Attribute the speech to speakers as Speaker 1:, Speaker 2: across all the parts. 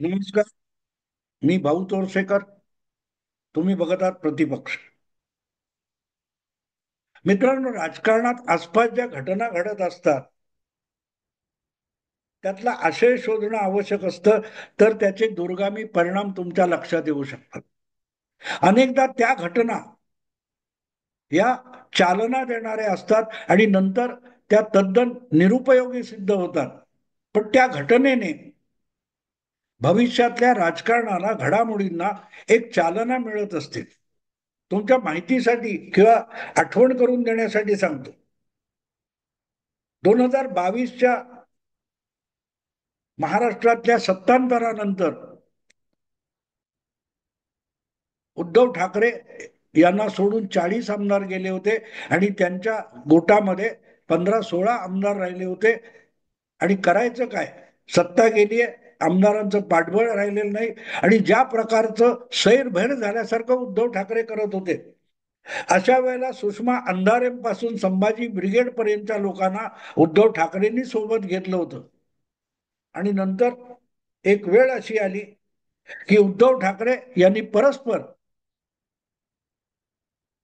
Speaker 1: नमस्कार. मी भाऊ तोरसेकर. तुम्ही बघत आहात प्रतिपक्ष. मित्रांनो, राजकारणात आसपास ज्या घटना घडत असतात त्यातला आशय शोधणं आवश्यक असतं, तर त्याचे दूरगामी परिणाम तुमच्या लक्षात येऊ शकतात. अनेकदा त्या घटना या चालना देणाऱ्या असतात आणि नंतर त्या तद्दन निरुपयोगी सिद्ध होतात. पण त्या घटनेने भविष्यातल्या राजकारणाला, घडामोडींना एक चालना मिळत असते. तुमच्या माहितीसाठी किंवा आठवण करून देण्यासाठी सांगतो. 2022च्या महाराष्ट्रातल्या सत्तांतरानंतर उद्धव ठाकरे यांना सोडून 40 आमदार गेले होते आणि त्यांच्या गोटामध्ये 15-16 आमदार राहिले होते. आणि करायचं काय? सत्ता गेलीये, आमदारांचं पाठबळ राहिलेलं नाही आणि ज्या प्रकारचं सैरभैर झाल्यासारखं उद्धव ठाकरे करत होते, अशा वेळेला सुषमा अंधारेंपासून संभाजी ब्रिगेड पर्यंतच्या लोकांना उद्धव ठाकरेंनी सोबत घेतलं होतं. आणि नंतर एक वेळ अशी आली की उद्धव ठाकरे यांनी परस्पर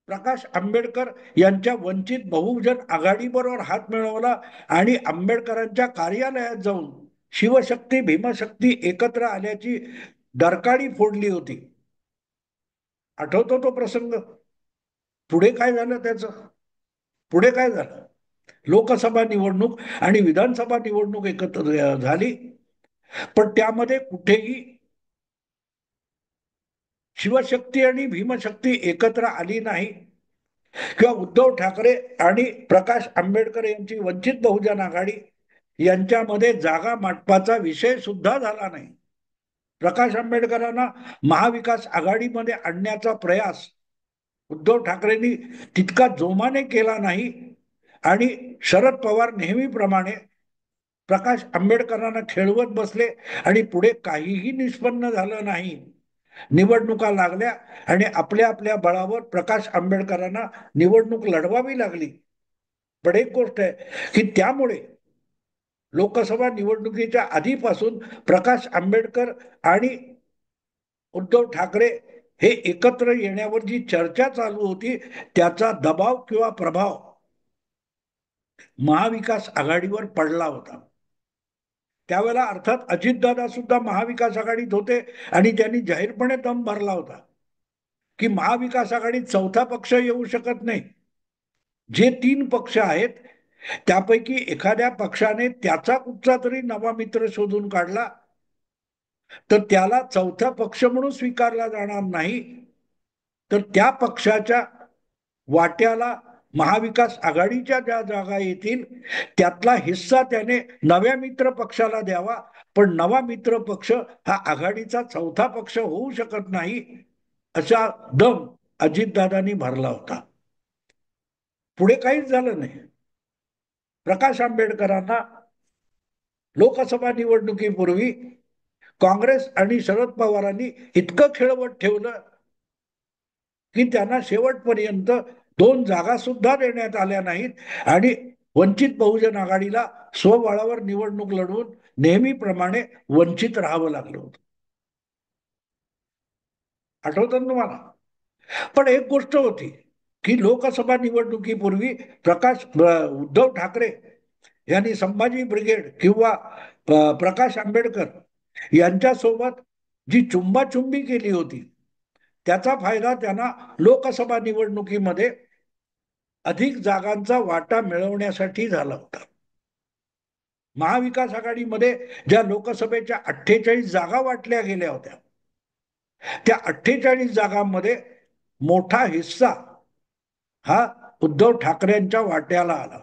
Speaker 1: प्रकाश आंबेडकर यांच्या वंचित बहुजन आघाडीबरोबर हात मिळवला आणि आंबेडकरांच्या कार्यालयात जाऊन शिवशक्ती भीमशक्ती एकत्र आल्याची डरकाळी फोडली होती. आठवतो तो प्रसंग? पुढे काय झालं त्याचं? पुढे काय झालं? लोकसभा निवडणूक आणि विधानसभा निवडणूक एकत्र झाली, पण त्यामध्ये कुठेही शिवशक्ती आणि भीमशक्ती एकत्र आली नाही किंवा उद्धव ठाकरे आणि प्रकाश आंबेडकर यांची वंचित बहुजन आघाडी यांच्यामध्ये जागा वाटपाचा विषय सुद्धा झाला नाही. प्रकाश आंबेडकरांना महाविकास आघाडीमध्ये आणण्याचा प्रयास उद्धव ठाकरेंनी तितका जोमाने केला नाही आणि शरद पवार नेहमीप्रमाणे प्रकाश आंबेडकरांना खेळवत बसले आणि पुढे काहीही निष्पन्न झालं नाही. निवडणुका लागल्या आणि आपल्या आपल्या बळावर प्रकाश आंबेडकरांना निवडणूक लढवावी लागली. पण एक गोष्ट आहे की त्यामुळे लोकसभा निवडणुकीच्या आधीपासून प्रकाश आंबेडकर आणि उद्धव ठाकरे हे एकत्र येण्यावर जी चर्चा चालू होती, त्याचा दबाव किंवा प्रभाव महाविकास आघाडीवर पडला होता. त्यावेळेला अर्थात अजितदादा सुद्धा महाविकास आघाडीत होते आणि त्यांनी जाहीरपणे दम भरला होता की महाविकास आघाडीत चौथा पक्ष येऊ शकत नाही. जे 3 पक्ष आहेत त्यापैकी एखाद्या पक्षाने त्याचा कुठचा तरी नवा मित्र शोधून काढला तर त्याला चौथा पक्ष म्हणून स्वीकारला जाणार नाही, तर त्या पक्षाच्या वाट्याला महाविकास आघाडीच्या ज्या जागा येतील त्यातला हिस्सा त्याने नव्या मित्र पक्षाला द्यावा. पण नवा मित्र पक्ष हा आघाडीचा चौथा पक्ष होऊ शकत नाही, असा दम अजितदादांनी भरला होता. पुढे काहीच झालं नाही. प्रकाश आंबेडकरांना लोकसभा निवडणुकीपूर्वी काँग्रेस आणि शरद पवारांनी इतकं खेळवत ठेवलं की त्यांना शेवटपर्यंत 2 जागा सुद्धा देण्यात आल्या नाहीत आणि वंचित बहुजन आघाडीला स्वबळावर निवडणूक लढवून नेहमीप्रमाणे वंचित राहावं लागलं होतं. आठवतं तुम्हाला? पण एक गोष्ट होती की लोकसभा निवडणुकीपूर्वी उद्धव ठाकरे यांनी संभाजी ब्रिगेड किंवा प्रकाश आंबेडकर यांच्यासोबत जी चुंबाचुंबी केली होती, त्याचा फायदा त्यांना लोकसभा निवडणुकीमध्ये अधिक जागांचा वाटा मिळवण्यासाठी झाला होता. महाविकास आघाडीमध्ये ज्या लोकसभेच्या 48 जागा वाटल्या गेल्या होत्या, त्या 48 जागांमध्ये मोठा हिस्सा हा उद्धव ठाकरेंच्या वाट्याला आला.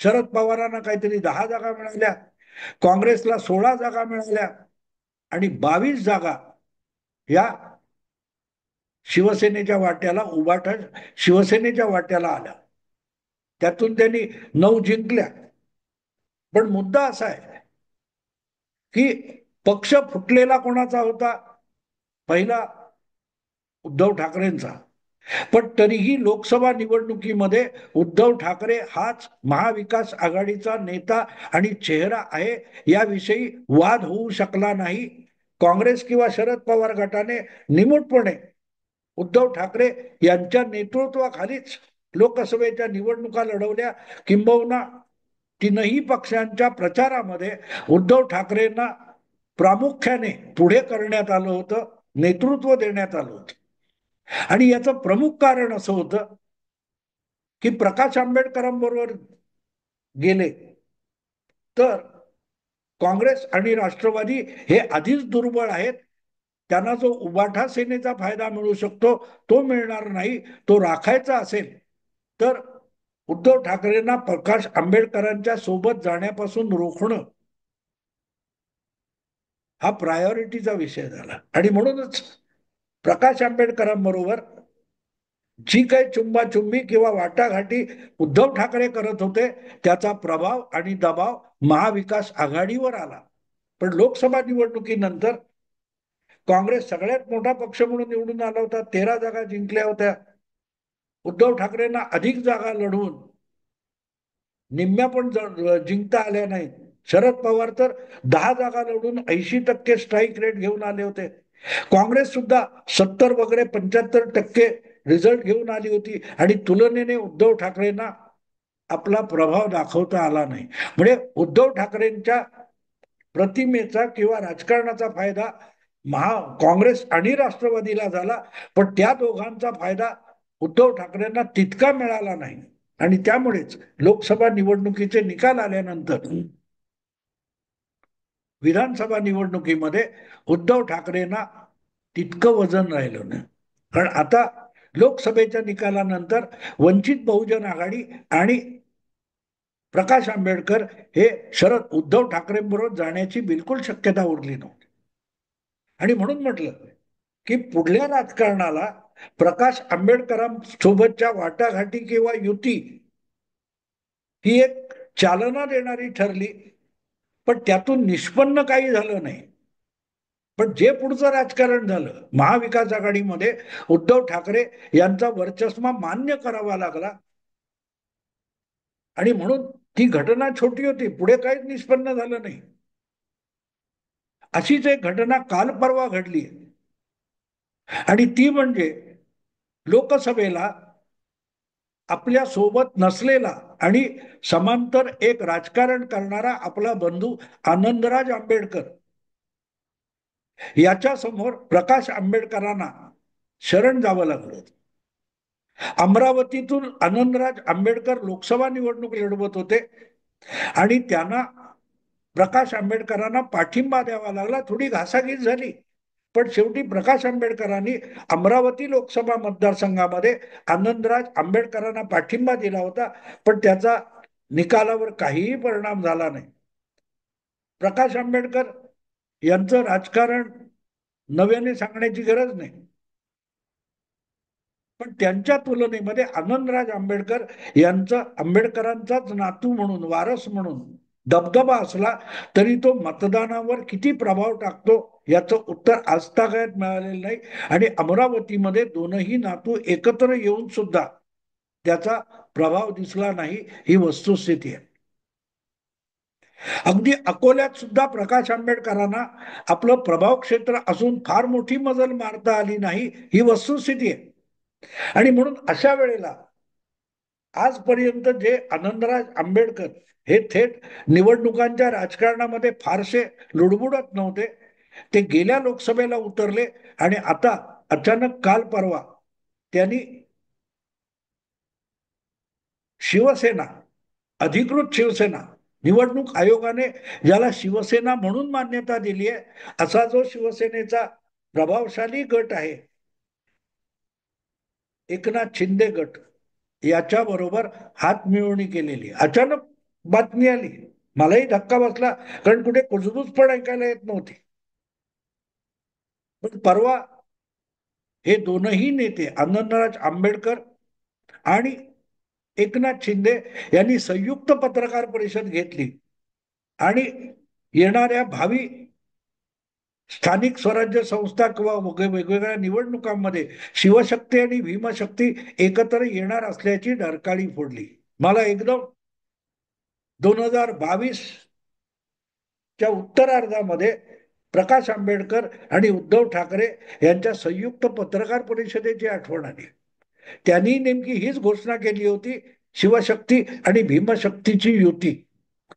Speaker 1: शरद पवारांना काहीतरी 10 जागा मिळाल्या, काँग्रेसला 16 जागा मिळाल्या आणि 22 जागा या शिवसेनेच्या वाट्याला शिवसेनेच्या वाट्याला आल्या. त्यातून त्यांनी 9 जिंकल्या. पण मुद्दा असा आहे की पक्ष फुटलेला कोणाचा होता? पहिला उद्धव ठाकरेंचा. पण तरीही लोकसभा निवडणुकीमध्ये उद्धव ठाकरे हाच महाविकास आघाडीचा नेता आणि चेहरा आहे याविषयी वाद होऊ शकला नाही. काँग्रेस किंवा शरद पवार गटाने निमूटपणे उद्धव ठाकरे यांच्या नेतृत्वाखालीच लोकसभेच्या निवडणुका लढवल्या. किंबहुना तीनही पक्षांच्या प्रचारामध्ये उद्धव ठाकरेंना प्रामुख्याने पुढे करण्यात आलं होतं, नेतृत्व देण्यात आलं होतं. आणि याचं प्रमुख कारण असं होतं की प्रकाश आंबेडकरांबरोबर गेले तर काँग्रेस आणि राष्ट्रवादी हे आधीच दुर्बळ आहेत. त्यांना जो उबाठा सेनेचा फायदा मिळू शकतो तो मिळणार नाही. तो राखायचा असेल तर उद्धव ठाकरेंना प्रकाश आंबेडकरांच्या सोबत जाण्यापासून रोखणं हा प्रायोरिटीचा विषय झाला. आणि म्हणूनच प्रकाश आंबेडकरांबरोबर जी काही चुंबाचुंबी किंवा वाटाघाटी उद्धव ठाकरे करत होते त्याचा प्रभाव आणि दबाव महाविकास आघाडीवर आला. पण लोकसभा निवडणुकीनंतर काँग्रेस सगळ्यात मोठा पक्ष म्हणून निवडून आला होता, 13 जागा जिंकल्या होत्या. उद्धव ठाकरेंना अधिक जागा लढवून निम्म्या पण जिंकता आल्या नाहीत. शरद पवार तर 10 जागा लढून 80% स्ट्राईक रेट घेऊन आले होते. काँग्रेस सुद्धा 70 वगैरे 75% रिझल्ट घेऊन आली होती आणि तुलनेने उद्धव ठाकरेंना आपला प्रभाव दाखवता आला नाही. म्हणजे उद्धव ठाकरेंच्या प्रतिमेचा किंवा राजकारणाचा फायदा काँग्रेस आणि राष्ट्रवादीला झाला, पण त्या दोघांचा फायदा उद्धव ठाकरेंना तितका मिळाला नाही. आणि त्यामुळेच लोकसभा निवडणुकीचे निकाल आल्यानंतर विधानसभा निवडणुकीमध्ये उद्धव ठाकरेंना तितकं वजन राहिलं नाही. कारण आता लोकसभेच्या निकालानंतर वंचित बहुजन आघाडी आणि प्रकाश आंबेडकर हे उद्धव ठाकरेंबरोबर जाण्याची बिलकुल शक्यता उरली नव्हती. आणि म्हणून म्हटलं की पुढल्या राजकारणाला प्रकाश आंबेडकरांसोबतच्या वाटाघाटी किंवा युती ही एक चालना देणारी ठरली, पण त्यातून निष्पन्न काही झालं नाही. पण जे पुढचं राजकारण झालं महाविकास आघाडीमध्ये उद्धव ठाकरे यांचा वर्चस्व मान्य करावा लागला. आणि म्हणून ती घटना छोटी होती, पुढे काहीच निष्पन्न झालं नाही. अशीच एक घटना काल परवा घडली आणि ती म्हणजे लोकसभेला आपल्या सोबत नसलेला आणि समांतर एक राजकारण करणारा आपला बंधू आनंदराज आंबेडकर याच्या समोर प्रकाश आंबेडकरांना शरण जावं लागलं. अमरावतीतून आनंदराज आंबेडकर लोकसभा निवडणूक लढवत होते आणि त्यांना प्रकाश आंबेडकरांना पाठिंबा द्यावा लागला. थोडी घासाघीस झाली, पण शेवटी प्रकाश आंबेडकरांनी अमरावती लोकसभा मतदारसंघामध्ये आनंदराज आंबेडकरांना पाठिंबा दिला होता, पण त्याचा निकालावर काहीही परिणाम झाला नाही. प्रकाश आंबेडकर यांचं राजकारण नव्याने सांगण्याची गरज नाही, पण त्यांच्या तुलनेमध्ये आनंदराज आंबेडकर यांचा आंबेडकरांचाच नातू म्हणून, वारस म्हणून दबदबा असला तरी तो मतदानावर किती प्रभाव टाकतो याचं उत्तर आजतागायत मिळालेलं नाही. आणि अमरावतीमध्ये दोनही नातू एकत्र येऊन सुद्धा त्याचा प्रभाव दिसला नाही, ही वस्तुस्थिती आहे. अगदी अकोल्यात सुद्धा प्रकाश आंबेडकरांना आपलं प्रभाव क्षेत्र असून फार मोठी मजल मारता आली नाही, ही वस्तुस्थिती आहे. आणि म्हणून अशा वेळेला आजपर्यंत जे आनंदराज आंबेडकर हे थेट निवडणुकांच्या राजकारणामध्ये फारसे लुडबुडत नव्हते, ते गेल्या लोकसभेला उतरले आणि आता अचानक काल परवा त्यांनी शिवसेना, अधिकृत शिवसेना, निवडणूक आयोगाने ज्याला शिवसेना म्हणून मान्यता दिली आहे असा जो शिवसेनेचा प्रभावशाली गट आहे एकनाथ शिंदे गट, याच्या बरोबर हात मिळवणी केलेली अचानक बातमी आली. मलाही धक्का बसला, कारण कुठे कुजबूज पण ऐकायला येत नव्हती. पण परवा हे दोनही नेते आनंदराज आंबेडकर आणि एकनाथ शिंदे यांनी संयुक्त पत्रकार परिषद घेतली आणि येणाऱ्या भावी स्थानिक स्वराज्य संस्था किंवा वेगवेगळ्या निवडणुकांमध्ये शिवशक्ती आणि भीमशक्ती एकत्र येणार असल्याची डरकाळी फोडली. मला एकदम 2022 च्या उत्तरार्धामध्ये प्रकाश आंबेडकर आणि उद्धव ठाकरे यांच्या संयुक्त पत्रकार परिषदेची आठवण आली. त्यांनी नेमकी हीच घोषणा केली होती, शिवशक्ती आणि भीमशक्तीची युती.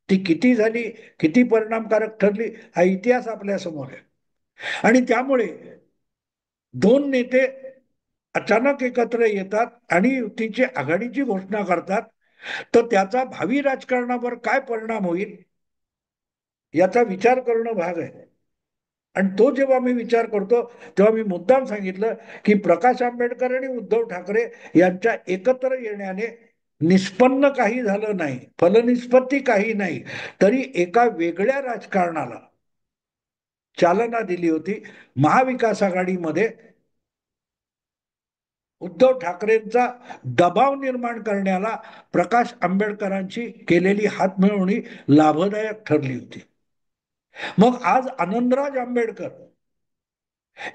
Speaker 1: ती किती झाली, किती परिणामकारक ठरली, हा इतिहास आपल्या समोर आहे. आणि त्यामुळे दोन नेते अचानक एकत्र येतात आणि युतीची आघाडीची घोषणा करतात, तर त्याचा भावी राजकारणावर काय परिणाम होईल याचा विचार करणं भाग आहे. आणि तो जेव्हा मी विचार करतो तेव्हा मी मुद्दाम सांगितलं की प्रकाश आंबेडकर आणि उद्धव ठाकरे यांच्या एकत्र येण्याने निष्पन्न काही झालं नाही, फलनिष्पत्ती काही नाही, तरी एका वेगळ्या राजकारणाला चालना दिली होती. महाविकास आघाडीमध्ये उद्धव ठाकरेंचा दबाव निर्माण करण्याला प्रकाश आंबेडकरांची केलेली हातमिळवणी लाभदायक ठरली होती. मग आज आनंदराज आंबेडकर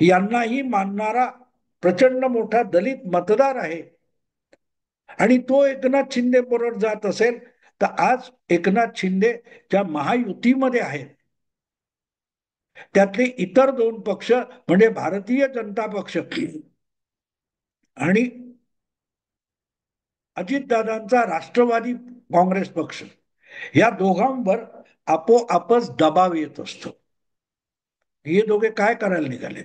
Speaker 1: यांनाही मानणारा प्रचंड मोठा दलित मतदार आहे आणि तो एकनाथ शिंदे बरोबर जात असेल, तर आज एकनाथ शिंदे ज्या महायुतीमध्ये आहेत त्यातले इतर दोन पक्ष म्हणजे भारतीय जनता पक्ष आणि अजितदादांचा राष्ट्रवादी काँग्रेस पक्ष, या दोघांवर आपोआपच दबाव येत असतो. हे दोघे काय करायला निघाले,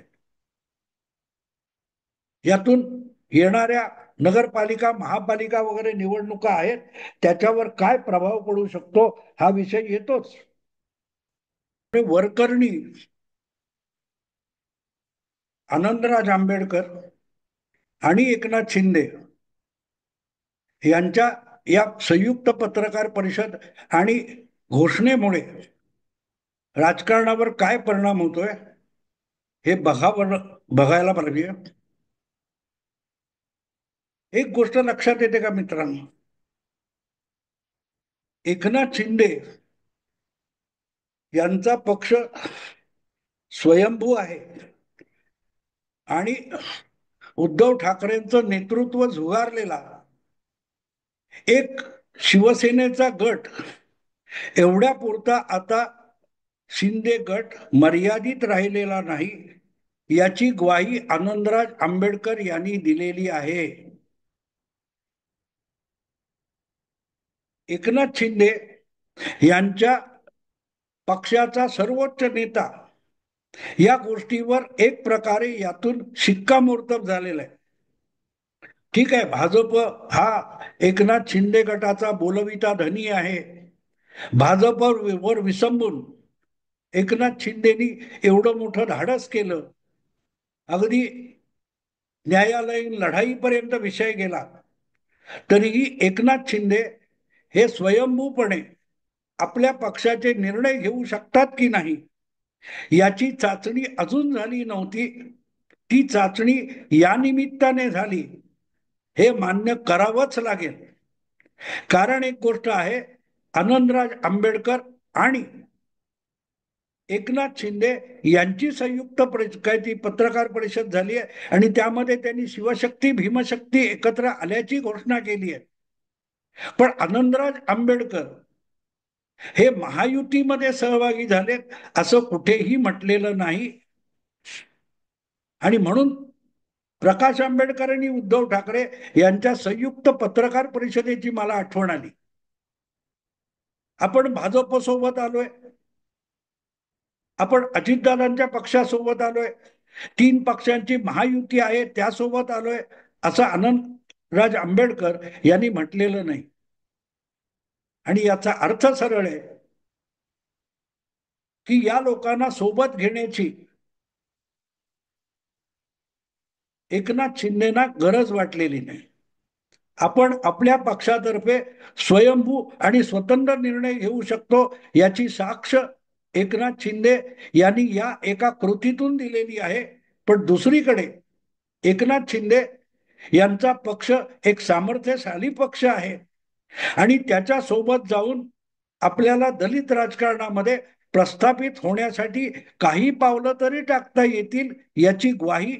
Speaker 1: यातून येणाऱ्या नगरपालिका, महापालिका वगैरे निवडणुका आहेत, त्याच्यावर काय प्रभाव पडू शकतो हा विषय येतोच. वरकरणी आनंदराज आंबेडकर आणि एकनाथ शिंदे यांच्या या संयुक्त पत्रकार परिषद आणि घोषणेमुळे राजकारणावर काय परिणाम होतोय हे बघायला पाहिजे. एक गोष्ट लक्षात येते का मित्रांनो, एकनाथ शिंदे यांचा पक्ष स्वयंभू आहे आणि उद्धव ठाकरेंचं नेतृत्व झुगारलेला एक शिवसेनेचा गट एवढ्या पुरता आता शिंदे गट मर्यादित राहिलेला नाही, याची ग्वाही आनंदराज आंबेडकर यांनी दिलेली आहे. एकनाथ शिंदे यांच्या पक्षाचा सर्वोच्च नेता या गोष्टीवर एक प्रकारे यातून शिक्कामोर्तब झालेला आहे. ठीक आहे, भाजप हा एकनाथ शिंदे गटाचा बोलविता धनी आहे. भाजपवर विसंबून एकनाथ शिंदेनी एवढं मोठं धाडस केलं, अगदी न्यायालयीन लढाईपर्यंत विषय गेला, तरीही एकनाथ शिंदे हे स्वयंभूपणे आपल्या पक्षाचे निर्णय घेऊ शकतात की नाही याची चाचणी अजून झाली नव्हती. ती चाचणी या निमित्ताने झाली हे मान्य करावंच लागेल. कारण एक गोष्ट आहे, आनंदराज आंबेडकर आणि एकनाथ शिंदे यांची संयुक्त पत्रकार परिषद झाली आहे आणि त्यामध्ये त्यांनी शिवशक्ती भीमशक्ती एकत्र आल्याची घोषणा केली आहे. पण आनंदराज आंबेडकर हे महायुतीमध्ये सहभागी झालेत असं कुठेही म्हटलेलं नाही. आणि म्हणून प्रकाश आंबेडकर आणि उद्धव ठाकरे यांच्या संयुक्त पत्रकार परिषदेची मला आठवण आली. आपण भाजप सोबत आलोय, आपण अजितदादांच्या पक्षासोबत आलोय, 3 पक्षांची महायुती आहे त्यासोबत आलोय असं आनंदराज आंबेडकर यांनी म्हटलेलं नाही. आणि याचा अर्थ सरळ आहे की या लोकांना सोबत घेण्याची एकनाथ शिंदेना गरज वाटलेली नाही. आपण आपल्या पक्षातर्फे स्वयंभू आणि स्वतंत्र निर्णय घेऊ शकतो याची साक्ष एकनाथ शिंदे यांनी या एका कृतीतून दिलेली आहे. पण दुसरीकडे एकनाथ शिंदे यांचा पक्ष एक सामर्थ्यशाली पक्ष आहे आणि त्याच्या सोबत जाऊन आपल्याला दलित राजकारणामध्ये प्रस्थापित होण्यासाठी काही पावलं तरी टाकता येतील याची ग्वाही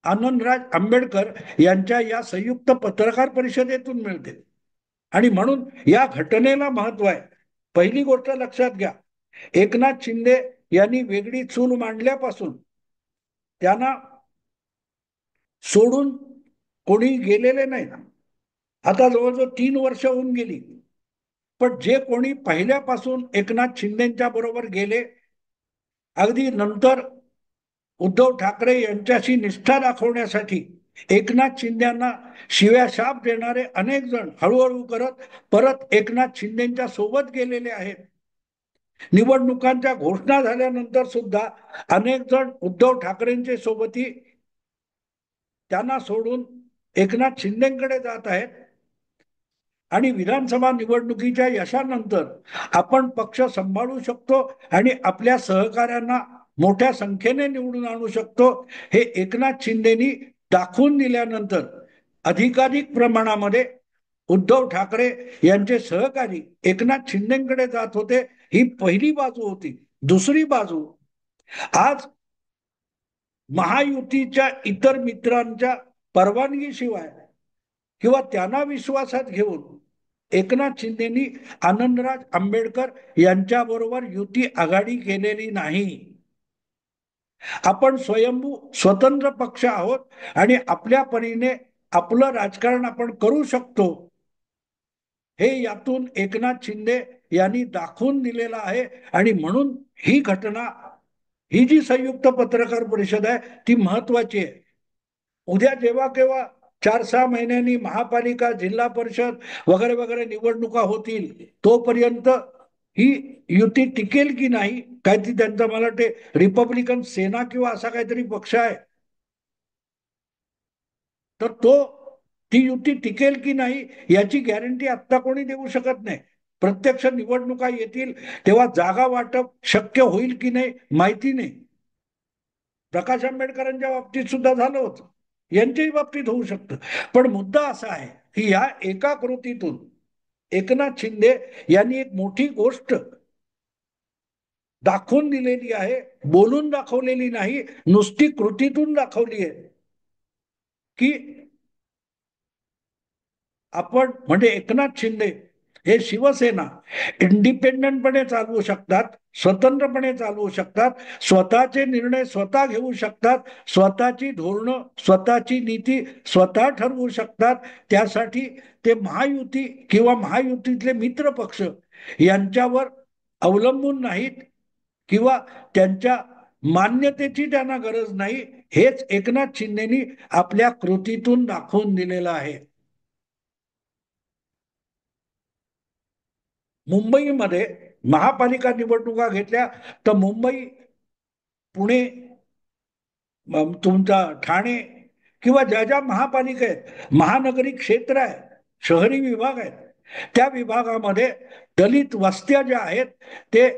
Speaker 1: आनंदराज आंबेडकर यांच्या या संयुक्त पत्रकार परिषदेतून मिळते. आणि म्हणून या घटनेला महत्व आहे. पहिली गोष्ट लक्षात घ्या, एकनाथ शिंदे यांनी वेगळी चूल मांडल्यापासून त्यांना सोडून कोणी गेलेले नाही. आता जवळजवळ 3 वर्ष होऊन गेली, पण जे कोणी पहिल्यापासून एकनाथ शिंदेच्या बरोबर गेले, अगदी नंतर उद्धव ठाकरे यांच्याशी निष्ठा दाखवण्यासाठी एकनाथ शिंदेना शिव्या शाप देणारे अनेक जण हळूहळू करत परत एकनाथ शिंदेच्या सोबत गेलेले आहेत. निवडणुकांच्या घोषणा झाल्यानंतर सुद्धा अनेक जण उद्धव ठाकरेंच्या सोबती त्यांना सोडून एकनाथ शिंदेकडे जात आहेत. आणि विधानसभा निवडणुकीच्या यशानंतर आपण पक्ष सांभाळू शकतो आणि आपल्या सहकाऱ्यांना मोठ्या संख्येने निवडून आणू शकतो हे एकनाथ शिंदेनी दाखवून दिल्यानंतर अधिकाधिक प्रमाणामध्ये उद्धव ठाकरे यांचे सहकारी एकनाथ शिंदेकडे जात होते. ही पहिली बाजू होती. दुसरी बाजू, आज महायुतीच्या इतर मित्रांच्या परवानगीशिवाय किंवा त्यांना विश्वासात घेऊन एकनाथ शिंदेनी आनंदराज आंबेडकर यांच्याबरोबर युती आघाडी केलेली नाही. आपण स्वयंभू स्वतंत्र पक्ष आहोत आणि आपल्या परीने आपलं राजकारण आपण करू शकतो हे यातून एकनाथ शिंदे यांनी दाखवून दिलेलं आहे. आणि म्हणून ही घटना, ही जी संयुक्त पत्रकार परिषद आहे ती महत्वाची आहे. उद्या जेव्हा केव्हा 4-6 महिन्यांनी महापालिका, जिल्हा परिषद वगैरे वगैरे निवडणुका होतील, तोपर्यंत ही युती टिकेल की नाही, काय ती त्यांचा मला वाटते रिपब्लिकन सेना किंवा असा काहीतरी पक्ष आहे, तर तो ती युती टिकेल की नाही याची गॅरंटी आत्ता कोणी देऊ शकत नाही. प्रत्यक्ष निवडणुका येतील तेव्हा जागा वाटप शक्य होईल की नाही माहिती नाही. प्रकाश आंबेडकरांच्या बाबतीत सुद्धा झालं होतं, यांच्याही बाबतीत होऊ शकतं. पण मुद्दा असा आहे की या एका कृतीतून एकनाथ शिंदे यांनी एक मोठी गोष्ट दाखवून दिलेली आहे, बोलून दाखवलेली नाही, नुसती कृतीतून दाखवली आहे की आपण म्हणजे एकनाथ शिंदे हे शिवसेना इंडिपेंडंटपणे चालवू शकतात, स्वतंत्रपणे चालवू शकतात, स्वतःचे निर्णय स्वतः घेऊ शकतात, स्वतःची धोरणं स्वतःची नीती स्वतः ठरवू शकतात. त्यासाठी ते महायुती किंवा महायुतीतले मित्र पक्ष यांच्यावर अवलंबून नाहीत किंवा त्यांच्या मान्यतेची त्यांना गरज नाही. हेच एकनाथ शिंदेनी आपल्या कृतीतून दाखवून दिलेलं आहे. मुंबईमध्ये महापालिका निवडणुका घेतल्या तर मुंबई, पुणे, तुमचा ठाणे किंवा ज्या ज्या महापालिका आहेत, महानगरी क्षेत्र आहे, शहरी विभाग आहेत, त्या विभागामध्ये दलित वस्त्या ज्या आहेत ते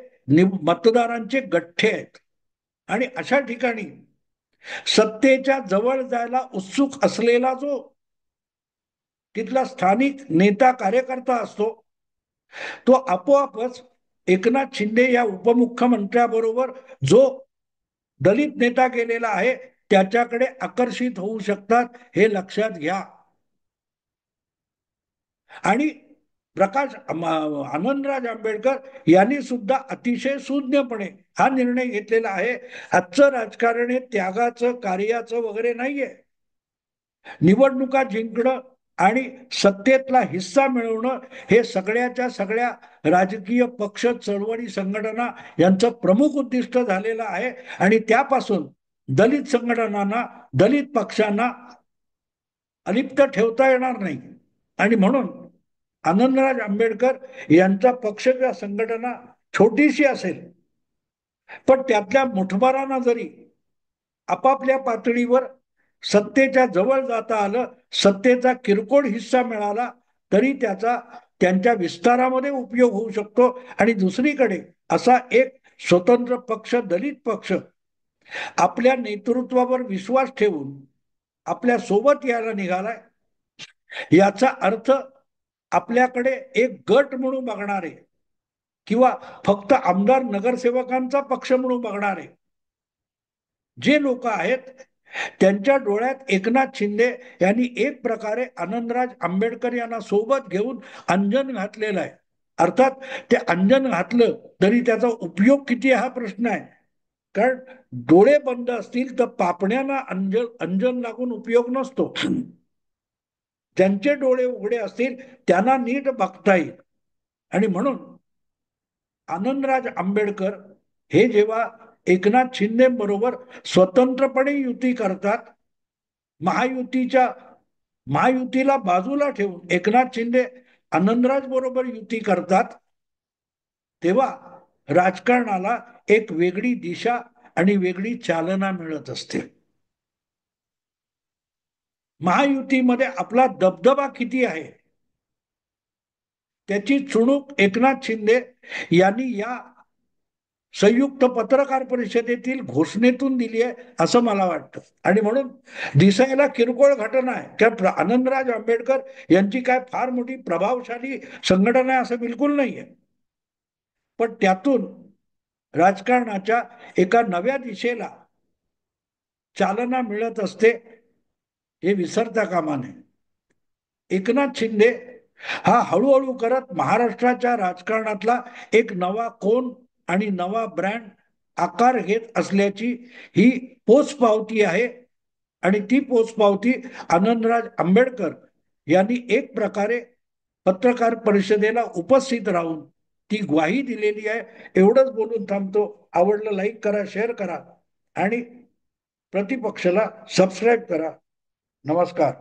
Speaker 1: मतदारांचे गठ्ठे आहेत. आणि अशा ठिकाणी सत्तेच्या जवळ जायला उत्सुक असलेला जो तिथला स्थानिक नेता कार्यकर्ता असतो तो आपोआपच एकनाथ शिंदे या उपमुख्यमंत्र्याबरोबर जो दलित नेता गेलेला आहे त्याच्याकडे आकर्षित होऊ शकतात, हे लक्षात घ्या. आणि प्रकाश आनंदराज आंबेडकर यांनी सुद्धा अतिशय सुज्ञपणे हा निर्णय घेतलेला आहे. आजचं राजकारण हे त्यागाचं, कार्याचं वगैरे नाहीये. निवडणुका जिंकणं आणि सत्तेतला हिस्सा मिळवणं हे सगळ्याच्या सगळ्या राजकीय पक्ष, चळवळी, संघटना यांचं प्रमुख उद्दिष्ट झालेलं आहे. आणि त्यापासून दलित संघटनांना, दलित पक्षांना अलिप्त ठेवता येणार नाही. आणि म्हणून आनंदराज आंबेडकर यांचा पक्ष किंवा संघटना छोटीशी असेल पण त्यातल्या मुठभरांना जरी आपापल्या पातळीवर सत्तेच्या जवळ जाता आलं, सत्तेचा किरकोळ हिस्सा मिळाला तरी त्याचा त्यांच्या विस्तारामध्ये उपयोग होऊ शकतो. आणि दुसरीकडे असा एक स्वतंत्र पक्ष, दलित पक्ष आपल्या नेतृत्वावर विश्वास ठेवून आपल्या सोबत यायला निघालाय, याचा अर्थ आपल्याकडे एक गट म्हणून बघणारे किंवा फक्त आमदार नगरसेवकांचा पक्ष म्हणून बघणारे जे लोक आहेत, त्यांच्या डोळ्यात एकनाथ शिंदे यांनी एक प्रकारे आनंदराज आंबेडकर यांना सोबत घेऊन अंजन घातलेलं आहे. अर्थात ते अंजन घातलं तरी त्याचा उपयोग किती हा प्रश्न आहे. कारण डोळे बंद असतील तर पापण्यांना अंजन लागून उपयोग नसतो. ज्यांचे डोळे उघडे असतील त्यांना नीट बघता येईल. आणि म्हणून आनंदराज आंबेडकर हे जेव्हा एकनाथ शिंदे बरोबर स्वतंत्रपणे युती करतात, महायुतीच्या महायुतीला बाजूला ठेवून एकनाथ शिंदे आनंदराज बरोबर युती करतात, तेव्हा राजकारणाला एक वेगळी दिशा आणि वेगळी चालना मिळत असते. महायुतीमध्ये आपला दबदबा किती आहे त्याची चुणूक एकनाथ शिंदे यांनी या संयुक्त पत्रकार परिषदेतील घोषणेतून दिली आहे असं मला वाटतं. आणि म्हणून दिसायला किरकोळ घटना आहे, त्या आनंदराज आंबेडकर यांची काय फार मोठी प्रभावशाली संघटना आहे असं बिलकुल नाहीये. पण त्यातून राजकारणाच्या एका नव्या दिशेला चालना मिळत असते हे विसरता कामा नये. एकनाथ शिंदे हा हळूहळू करत महाराष्ट्राच्या राजकारणातला एक नवा कोन आणि नवा ब्रँड आकार घेत असल्याची ही पोचपावती आहे. आणि ती पोचपावती आनंदराज आंबेडकर यांनी एक प्रकारे पत्रकार परिषदेला उपस्थित राहून ती ग्वाही दिलेली आहे. एवढंच बोलून थांबतो. आवडलं लाईक करा, शेअर करा आणि प्रतिपक्षाला सबस्क्राईब करा. नमस्कार.